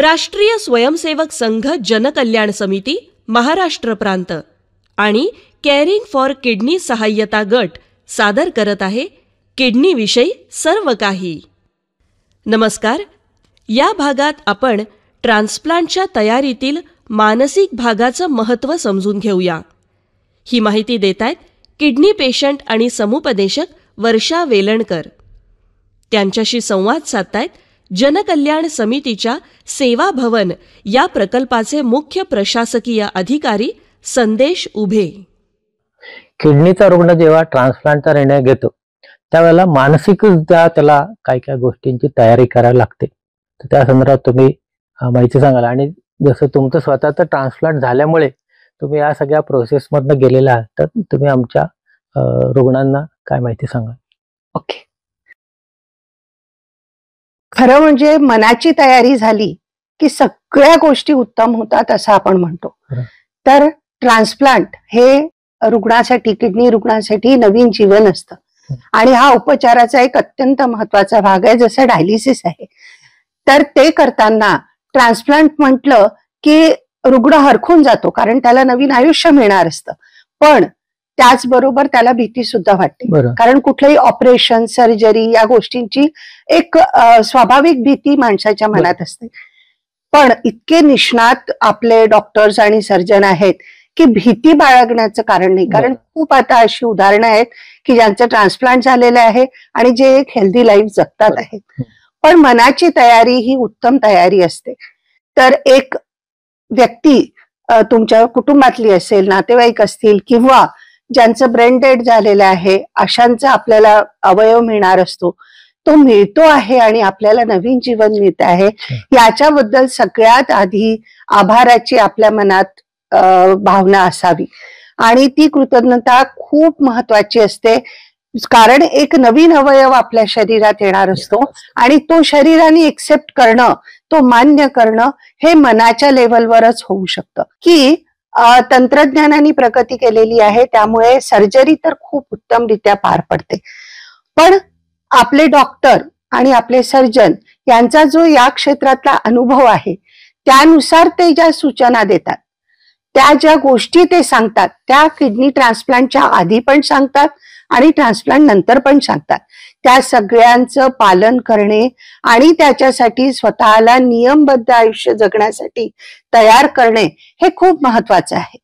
राष्ट्रीय स्वयंसेवक संघ जनकल्याण समिती महाराष्ट्र प्रांत आणि केअरिंग फॉर किडनी सहाय्यता गट सादर करत आहे किडनी विषयी सर्व काही. नमस्कार. या भागात आपण ट्रान्सप्लांटच्या तयारीतील मानसिक भागाचं महत्त्व समजून घेऊया. ही माहिती देत आहेत किडनी पेशंट आणि समुपदेशक वर्षा वेलणकर. त्यांच्याशी संवाद साधतायत जनकल्याण समितीच्या सेवा भवन या प्रकल्पाचे मुख्य प्रशासकीय अधिकारी संदेश उभे. किडनीचा रुग्ण जेव्हा ट्रान्सप्लांटचा निर्णय घेतो त्यावेळेला मानसिकरित्या त्याला काही काही गोष्टींची तयारी करायला लागते. तर त्या संदर्भात तुम्ही माहिती सांगाल. आणि जसं तुमचं स्वतःचं ट्रान्सप्लांट झाल्यामुळे तुम्ही या सगळ्या प्रोसेसमधनं गेलेला आहात, तर तुम्ही आमच्या रुग्णांना काय माहिती सांगाल? ओके. खरं म्हणजे मनाची तयारी झाली की सगळ्या गोष्टी उत्तम होतात असं आपण म्हणतो. तर ट्रान्सप्लांट हे रुग्णासाठी, किडनी रुग्णासाठी नवीन जीवन असतं आणि हा उपचाराचा एक अत्यंत महत्वाचा भाग आहे, जसं डायलिसिस आहे. तर ते करताना ट्रान्सप्लांट म्हटलं की रुग्ण हरखून जातो, कारण त्याला नवीन आयुष्य मिळणार असतं. पण त्याचबरोबर त्याला भीती सुद्धा वाटते, कारण कुठलंही ऑपरेशन, सर्जरी या गोष्टींची एक स्वाभाविक भीती माणसाच्या मनात असते. पण इतके निष्णात आपले डॉक्टर्स आणि सर्जन आहेत की भीती बाळगण्याचं कारण नाही. कारण खूप आता अशी उदाहरणं आहेत की ज्यांचं ट्रान्सप्लांट झालेलं आहे आणि जे एक हेल्दी लाईफ जगतात आहेत. पण मनाची तयारी ही उत्तम तयारी असते. तर एक व्यक्ती तुमच्या कुटुंबातली असेल, नातेवाईक असतील, किंवा ज्यांचं ब्रेन डेड झालेलं आहे, अशांचा आपल्याला अवयव मिळणार असतो, तो मिळतो आहे आणि आपल्याला नवीन जीवन मिळत आहे, याच्याबद्दल सगळ्यात आधी आभाराची आपल्या मनात भावना असावी. आणि ती कृतज्ञता खूप महत्वाची असते, कारण एक नवीन अवयव आपल्या शरीरात येणार असतो आणि तो शरीराने एक्सेप्ट करणं, तो मान्य करणं हे मनाच्या लेव्हलवरच होऊ शकतं. की तंत्रज्ञानाने प्रगती केलेली आहे, त्यामुळे सर्जरी तर खूप उत्तमरित्या पार पडते. पण आपले डॉक्टर आणि आपले सर्जन यांचा जो या क्षेत्रातला अनुभव आहे, त्यानुसार ते ज्या सूचना देतात, त्या ज्या गोष्टी ते सांगतात, त्या किडनी ट्रान्सप्लांटच्या आधी पण सांगतात आणि ट्रान्सप्लांट नंतर पण सांगतात. त्या सगळ्यांचं पालन करणे आणि त्याच्यासाठी स्वतःला नियमबद्ध आयुष्य जगण्यासाठी तयार करणे हे खूप महत्वाचं आहे.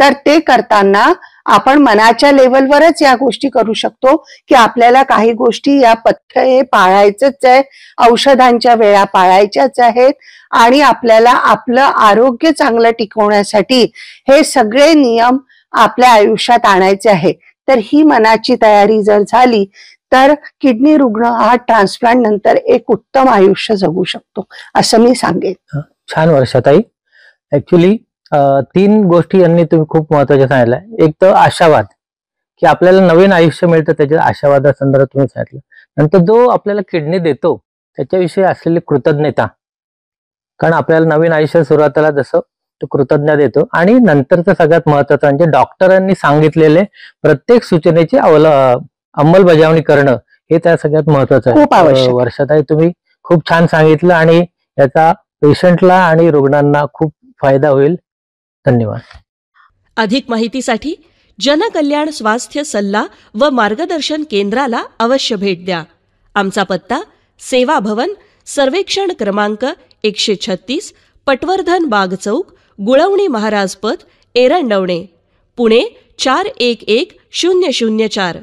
तर ते करताना आपण मनाच्या लेव्हलवरच या गोष्टी करू शकतो की आपल्याला काही गोष्टी या पथ्य हे पाळायचंच आहे, औषधांच्या वेळा पाळायच्याच आहेत आणि आपल्याला आपलं आरोग्य चांगलं टिकवण्यासाठी हे सगळे नियम आपल्या आयुष्यात आणायचे आहे. तर ही मनाची तयारी जर झाली तर किडनी रुग्ण हा ट्रान्सप्लांट नंतर एक उत्तम आयुष्य जगू शकतो असं मी सांगेन. छान वर्षाताई. ऍक्च्युली 3 गोष्टी यांनी तुम्ही खूप महत्वाच्या सांगितल्या. एक तर आशावाद, की आपल्याला नवीन आयुष्य मिळतं, त्याच्या आशावादासंदर्भात तुम्ही सांगितलं. नंतर जो आपल्याला किडनी देतो त्याच्याविषयी असलेली कृतज्ञता, कारण आपल्याला नवीन आयुष्य सुरुवातीला जसं तो कृतज्ञता देतो. आणि नंतरचं सगळ्यात महत्वाचं म्हणजे डॉक्टरांनी सांगितलेले प्रत्येक सूचनेची अंमलबजावणी करणं हे त्या सगळ्यात महत्वाचं आहे. खूप आवश्यक. वर्षाताई तुम्ही खूप छान सांगितलं आणि याचा पेशंटला आणि रुग्णांना खूप फायदा होईल. धन्यवाद. अधिक माहितीसाठी जनकल्याण स्वास्थ्य सल्ला व मार्गदर्शन केंद्राला अवश्य भेट द्या. आमचा पत्ता सेवा भवन, सर्वेक्षण क्रमांक 136, पटवर्धन बाग चौक, गुळवणी महाराज पथ, एरंडवणे, पुणे 411004.